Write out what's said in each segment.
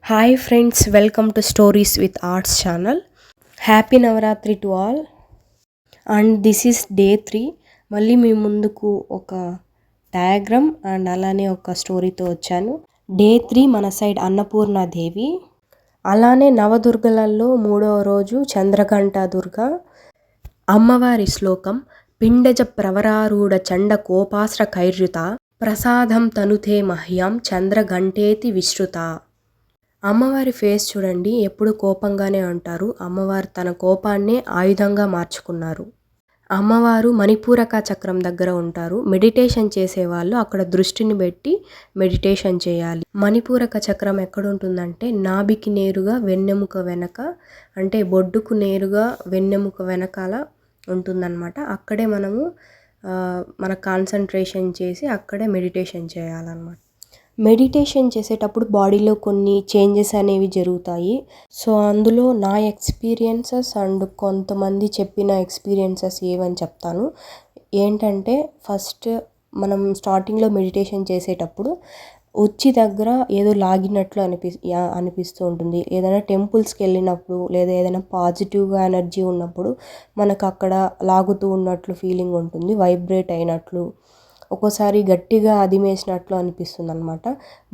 Hi friends, welcome to Stories with Arts channel. Happy Navaratri to all. And this is day 3. మళ్ళీ మీ ముందుకు ఒక diagram and అలానే ఒక స్టోరీతో వచ్చాను. డే 3 మన సైడ్ అన్నపూర్ణాదేవి, అలానే నవదుర్గలలో 3వ రోజు చంద్రఘంట దుర్గ. అమ్మవారి శ్లోకం: పిండజ ప్రవరారూఢ చండ కోపాస్ర కైర్యుత ప్రసాదం తనుతే మహ్యాం చంద్రఘంటేతి విశ్రుత. అమ్మవారి ఫేస్ చూడండి, ఎప్పుడు కోపంగానే ఉంటారు. అమ్మవారు తన కోపాన్నే ఆయుధంగా మార్చుకున్నారు. అమ్మవారు మణిపూరక చక్రం దగ్గర ఉంటారు. మెడిటేషన్ చేసేవాళ్ళు అక్కడ దృష్టిని పెట్టి మెడిటేషన్ చేయాలి. మణిపూరక చక్రం ఎక్కడ ఉంటుందంటే నాభికి నేరుగా వెన్నెముక వెనక, అంటే బొడ్డుకు నేరుగా వెన్నెముక వెనకాల ఉంటుందన్నమాట. అక్కడే మనము మన కాన్సన్ట్రేషన్ చేసి అక్కడే మెడిటేషన్ చేయాలన్నమాట. మెడిటేషన్ చేసేటప్పుడు బాడీలో కొన్ని చేంజెస్ అనేవి జరుగుతాయి. సో అందులో నా ఎక్స్పీరియన్సెస్ అండ్ కొంతమంది చెప్పిన ఎక్స్పీరియన్సెస్ ఏవని చెప్తాను. ఏంటంటే ఫస్ట్ మనం స్టార్టింగ్లో మెడిటేషన్ చేసేటప్పుడు ఉచ్చి దగ్గర ఏదో లాగినట్లు అనిపిస్తూ ఉంటుంది. ఏదైనా టెంపుల్స్కి వెళ్ళినప్పుడు లేదా ఏదైనా పాజిటివ్గా ఎనర్జీ ఉన్నప్పుడు మనకు అక్కడ లాగుతూ ఉన్నట్లు ఫీలింగ్ ఉంటుంది, వైబ్రేట్ అయినట్లు, ఒక్కోసారి గట్టిగా అదిమేసినట్లు అనిపిస్తుంది అనమాట.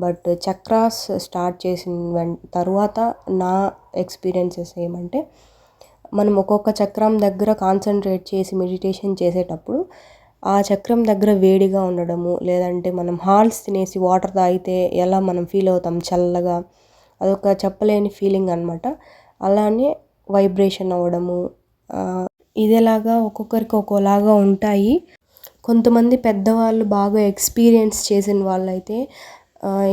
బట్ చక్రాస్ స్టార్ట్ చేసిన తర్వాత నా ఎక్స్పీరియన్సెస్ ఏమంటే, మనం ఒక్కొక్క చక్రం దగ్గర కాన్సన్ట్రేట్ చేసి మెడిటేషన్ చేసేటప్పుడు ఆ చక్రం దగ్గర వేడిగా ఉండడము, లేదంటే మనం హాల్స్ తినేసి వాటర్ తాగితే ఎలా మనం ఫీల్ అవుతాం చల్లగా, అదొక చెప్పలేని ఫీలింగ్ అనమాట. అలానే వైబ్రేషన్ అవ్వడము, ఇదేలాగా ఒక్కొక్కరికి ఒక్కోలాగా ఉంటాయి. కొంతమంది పెద్దవాళ్ళు బాగా ఎక్స్పీరియన్స్ చేసిన వాళ్ళైతే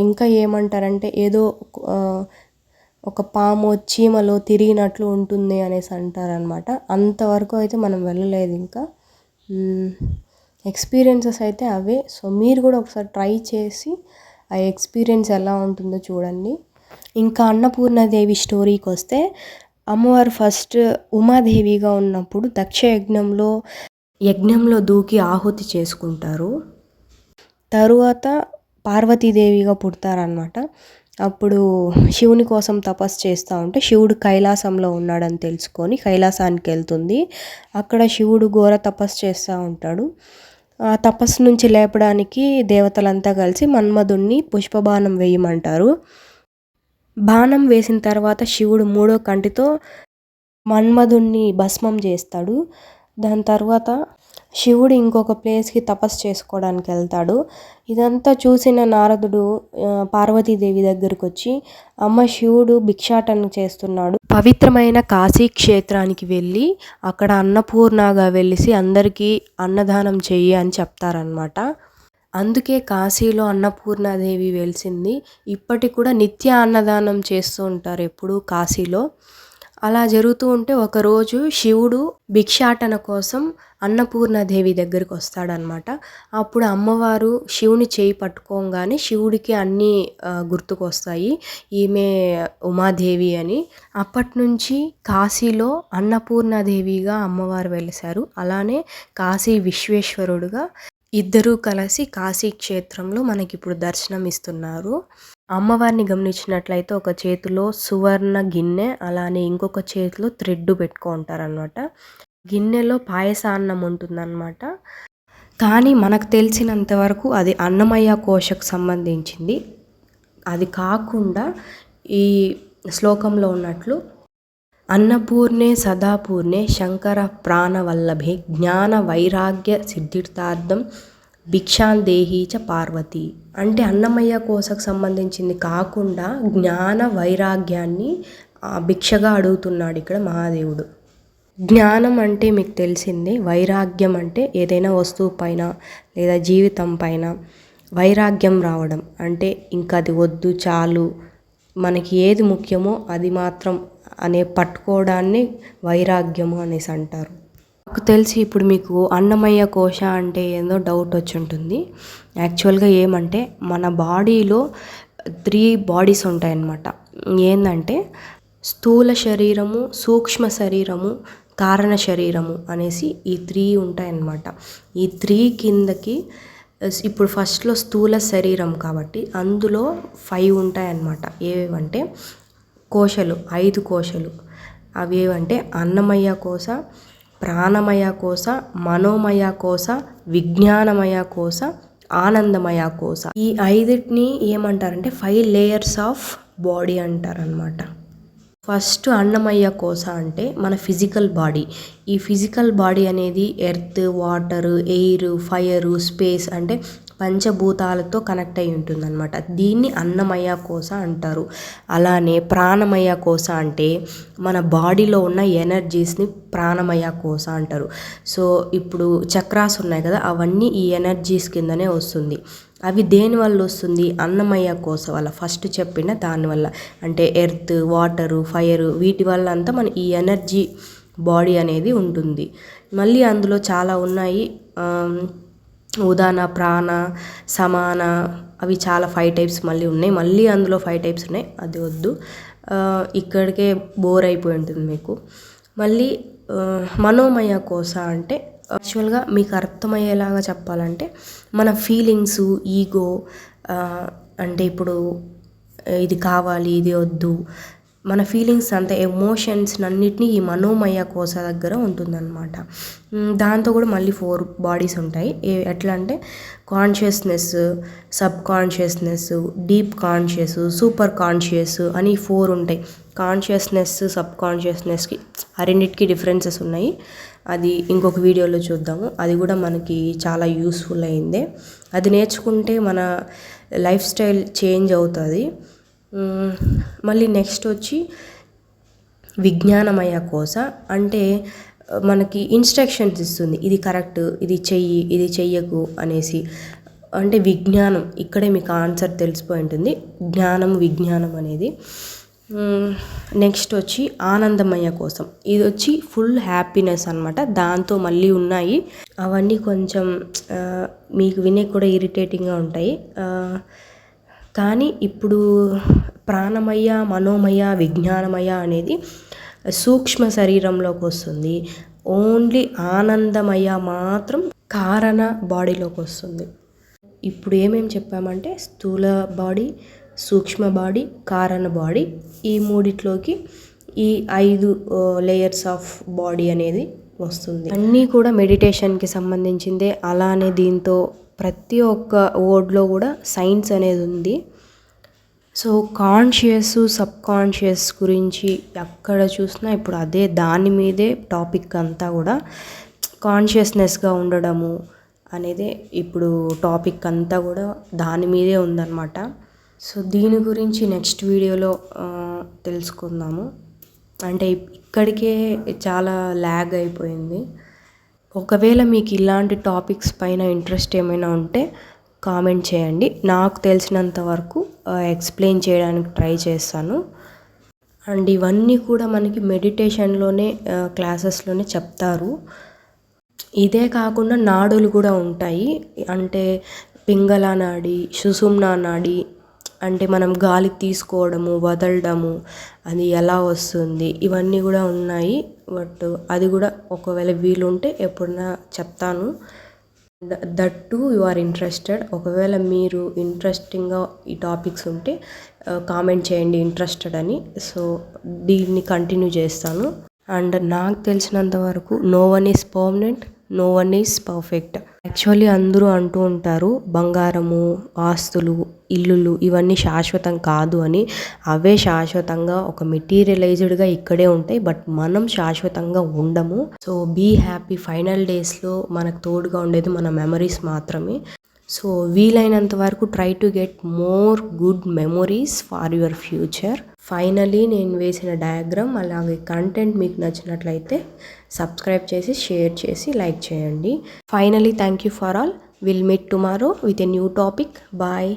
ఇంకా ఏమంటారంటే ఏదో ఒక పాము చీమలో తిరిగినట్లు ఉంటుంది అనేసి అంటారనమాట. అంతవరకు అయితే మనం వెళ్ళలేదు. ఇంకా ఎక్స్పీరియన్సెస్ అయితే అవే. సో మీరు కూడా ఒకసారి ట్రై చేసి ఆ ఎక్స్పీరియన్స్ ఎలా ఉంటుందో చూడండి. ఇంకా అన్నపూర్ణాదేవి స్టోరీకి వస్తే, అమ్మవారు ఫస్ట్ ఉమాదేవిగా ఉన్నప్పుడు దక్ష యజ్ఞంలో దూకి ఆహుతి చేసుకుంటారు. తరువాత పార్వతీదేవిగా పుడతారనమాట. అప్పుడు శివుని కోసం తపస్సు చేస్తూ ఉంటే శివుడు కైలాసంలో ఉన్నాడని తెలుసుకొని కైలాసానికి వెళ్తుంది. అక్కడ శివుడు ఘోర తపస్సు చేస్తూ ఉంటాడు. ఆ తపస్సు నుంచి లేపడానికి దేవతలంతా కలిసి మన్మధుణ్ణి పుష్పబాణం వేయమంటారు. బాణం వేసిన తర్వాత శివుడు 3వ కంటితో మన్మధుణ్ణి భస్మం చేస్తాడు. దాని తర్వాత శివుడు ఇంకొక ప్లేస్కి తపస్సు చేసుకోవడానికి వెళ్తాడు. ఇదంతా చూసిన నారదుడు పార్వతీదేవి దగ్గరకు వచ్చి, అమ్మ శివుడు భిక్షాటన చేస్తున్నాడు, పవిత్రమైన కాశీ క్షేత్రానికి వెళ్ళి అక్కడ అన్నపూర్ణగా వెలిసి అందరికీ అన్నదానం చెయ్యి అని చెప్తారనమాట. అందుకే కాశీలో అన్నపూర్ణాదేవి వెలిసింది. ఇప్పటికి కూడా నిత్య అన్నదానం చేస్తూ ఉంటారు ఎప్పుడూ కాశీలో. అలా జరుగుతూ ఉంటే ఒకరోజు శివుడు భిక్షాటన కోసం అన్నపూర్ణాదేవి దగ్గరికి వస్తాడనమాట. అప్పుడు అమ్మవారు శివుని చేయి పట్టుకోగానే శివుడికి అన్నీ గుర్తుకొస్తాయి, ఈమె ఉమాదేవి అని. అప్పటి నుంచి కాశీలో అన్నపూర్ణాదేవిగా అమ్మవారు వెలిశారు. అలానే కాశీ విశ్వేశ్వరుడుగా ఇద్దరూ కలిసి కాశీ క్షేత్రంలో మనకి ఇప్పుడు దర్శనం ఇస్తున్నారు. అమ్మవారిని గమనించినట్లయితే ఒక చేతిలో సువర్ణ గిన్నె, అలానే ఇంకొక చేతిలో థ్రెడ్ పెట్టుకుంటారనమాట. గిన్నెలో పాయసాన్నం ఉంటుందన్నమాట. కానీ మనకు తెలిసినంత వరకు అది అన్నమయ్య కోశకు సంబంధించింది. అది కాకుండా ఈ శ్లోకంలో ఉన్నట్లు అన్నపూర్ణే సదాపూర్ణే శంకర ప్రాణవల్లభే జ్ఞాన వైరాగ్య సిద్ధిర్థార్థం భిక్షాందేహీ చ పార్వతి. అంటే అన్నమయ్య కోశకు సంబంధించింది కాకుండా జ్ఞాన వైరాగ్యాన్ని భిక్షగా అడుగుతున్నాడు ఇక్కడ మహాదేవుడు. జ్ఞానం అంటే మీకు తెలిసిందే, వైరాగ్యం అంటే ఏదైనా వస్తువు పైన లేదా జీవితం పైన వైరాగ్యం రావడం, అంటే ఇంకా అది వద్దు చాలు, మనకి ఏది ముఖ్యమో అది మాత్రం అనే పట్టుకోవడాన్ని వైరాగ్యము అనేసి అంటారు. నాకు తెలిసి ఇప్పుడు మీకు అన్నమయ్య కోశ అంటే ఏందో డౌట్ వచ్చి ఉంటుంది. యాక్చువల్గా ఏమంటే మన బాడీలో 3 బాడీస్ ఉంటాయన్నమాట. ఏంటంటే స్థూల శరీరము, సూక్ష్మ శరీరము, కారణ శరీరము అనేసి ఈ 3 ఉంటాయన్నమాట. ఈ 3 కిందకి ఇప్పుడు ఫస్ట్లో స్థూల శరీరం కాబట్టి అందులో 5 ఉంటాయన్నమాట. ఏవేవంటే కోశలు, 5 కోశలు. అవి ఏవంటే అన్నమయ కోశ, ప్రాణమయ కోశ, మనోమయ కోశ, విజ్ఞానమయ కోశ, ఆనందమయ కోశ. ఈ 5టిని ఏమంటారంటే 5 లేయర్స్ ఆఫ్ బాడీ అంటారనమాట. ఫస్ట్ అన్నమయ్య కోశ అంటే మన ఫిజికల్ బాడీ. ఈ ఫిజికల్ బాడీ అనేది earth, water, air, fire, space అంటే పంచభూతాలతో కనెక్ట్ అయి ఉంటుందన్నమాట. దీన్ని అన్నమయ కోశ అంటారు. అలానే ప్రాణమయ కోశ అంటే మన బాడీలో ఉన్న ఎనర్జీస్ని ప్రాణమయ కోశ అంటారు. సో ఇప్పుడు చక్రాస్ ఉన్నాయి కదా, అవన్నీ ఈ ఎనర్జీస్ కిందనే వస్తుంది. అవి దేనివల్ల వస్తుంది? అన్నమయ కోశ వల్ల. ఫస్ట్ చెప్పిన దానివల్ల అంటే ఎర్త్, వాటరు, ఫైరు, వీటి వల్ల అంతా మన ఈ ఎనర్జీ బాడీ అనేది ఉంటుంది. మళ్ళీ అందులో చాలా ఉన్నాయి. ఉదాన, ప్రాణ, సమాన, అవి చాలా 5 టైప్స్ మళ్ళీ ఉన్నాయి. మళ్ళీ అందులో 5 టైప్స్ ఉన్నాయి, అది వద్దు, ఇక్కడికే బోర్ అయిపోయి ఉంటుంది మీకు. మళ్ళీ మనోమయ కోశ అంటే యాక్చువల్గా మీకు అర్థమయ్యేలాగా చెప్పాలంటే మన ఫీలింగ్స్, ఈగో, అంటే ఇప్పుడు ఇది కావాలి, ఇది వద్దు, మన ఫీలింగ్స్ అంతా ఎమోషన్స్ అన్నిటినీ ఈ మనోమయ కోశ దగ్గర ఉంటుందన్నమాట. దాంతో కూడా మళ్ళీ 4 బాడీస్ ఉంటాయి. ఎట్లా అంటే consciousness, sub consciousness, deep conscious, super conscious అని 4 ఉంటాయి. కాన్షియస్నెస్, సబ్ కాన్షియస్నెస్కి ఆ రెండింటికి డిఫరెన్సెస్ ఉన్నాయి. అది ఇంకొక వీడియోలో చూద్దాము. అది కూడా మనకి చాలా యూస్ఫుల్ అయిందే. అది నేర్చుకుంటే మన లైఫ్ స్టైల్ చేంజ్ అవుతుంది. మళ్ళీ నెక్స్ట్ వచ్చి విజ్ఞానమయ కోశ అంటే మనకి ఇన్స్ట్రక్షన్స్ ఇస్తుంది. ఇది కరెక్ట్, ఇది చెయ్యి, ఇది చెయ్యకు అనేసి. అంటే విజ్ఞానం, ఇక్కడే మీకు ఆన్సర్ తెలిసిపోయి ఉంటుంది, జ్ఞానం, విజ్ఞానం అనేది. నెక్స్ట్ వచ్చి ఆనందమయ కోసం. ఇది వచ్చి ఫుల్ హ్యాపీనెస్ అనమాట. దాంతో మళ్ళీ ఉన్నాయి, అవన్నీ కొంచెం మీకు వినే కూడా ఇరిటేటింగ్గా ఉంటాయి. కానీ ఇప్పుడు ప్రాణమయ, మనోమయ, విజ్ఞానమయ అనేది సూక్ష్మ శరీరంలోకి వస్తుంది. ఓన్లీ ఆనందమయ మాత్రం కారణ బాడీలోకి వస్తుంది. ఇప్పుడు ఏమేమి చెప్పామంటే స్థూల బాడీ, సూక్ష్మ బాడీ, కారణ బాడీ, ఈ మూడిట్లోకి ఈ 5 లేయర్స్ ఆఫ్ బాడీ అనేది వస్తుంది. అన్నీ కూడా మెడిటేషన్కి సంబంధించిందే. అలానే దీంతో ప్రతి ఒక్క వర్డ్లో కూడా సైన్స్ అనేది ఉంది. సో కాన్షియస్, సబ్ కాన్షియస్ గురించి ఎక్కడ చూసినా ఇప్పుడు అదే, దాని మీదే టాపిక్ అంతా కూడా. కాన్షియస్నెస్గా ఉండడము అనేదే ఇప్పుడు టాపిక్ అంతా కూడా దాని మీదే ఉందన్నమాట. సో దీని గురించి నెక్స్ట్ వీడియోలో తెలుసుకుందాము. అంటే ఇక్కడికే చాలా ల్యాగ్ అయిపోయింది. ఒకవేళ మీకు ఇలాంటి టాపిక్స్ పైన ఇంట్రెస్ట్ ఏమైనా ఉంటే కామెంట్ చేయండి. నాకు తెలిసినంత వరకు ఎక్స్ప్లెయిన్ చేయడానికి ట్రై చేస్తాను. అండ్ ఇవన్నీ కూడా మనకి మెడిటేషన్లోనే క్లాసెస్లోనే చెప్తారు. ఇదే కాకుండా నాడులు కూడా ఉంటాయి. అంటే పింగళ నాడి, సుషుమ్నా నాడి, అంటే మనం గాలి తీసుకోవడము, వదలడము, అది ఎలా వస్తుంది, ఇవన్నీ కూడా ఉన్నాయి. బట్ అది కూడా ఒకవేళ వీలుంటే ఎప్పుడైనా చెప్తాను. That too you are interested. ఒకవేళ మీరు ఇంట్రెస్టింగ్గా ఈ టాపిక్స్ ఉంటే కామెంట్ చేయండి ఇంట్రెస్టెడ్ అని. సో దీన్ని కంటిన్యూ చేస్తాను. అండ్ నాకు తెలిసినంత వరకు no one is permanent, no one is perfect. Actually అందరూ అంటూ ఉంటారు బంగారము, ఆస్తులు, ఇల్లులు ఇవన్నీ శాశ్వతం కాదు అని. అవే శాశ్వతంగా ఒక మెటీరియలైజ్డ్గా ఇక్కడే ఉంటాయి, బట్ మనం శాశ్వతంగా ఉండము. So be happy. ఫైనల్ డేస్లో మనకు తోడుగా ఉండేది మన మెమరీస్ మాత్రమే. సో వీలైనంత వరకు try to get more good memories for your future. Finally నేను వేసిన డయాగ్రామ్ అలాగే కంటెంట్ మీకు నచ్చినట్లయితే సబ్స్క్రైబ్ చేసి, షేర్ చేసి, లైక్ చేయండి. Finally thank you for all. Will meet tomorrow with a new topic. Bye.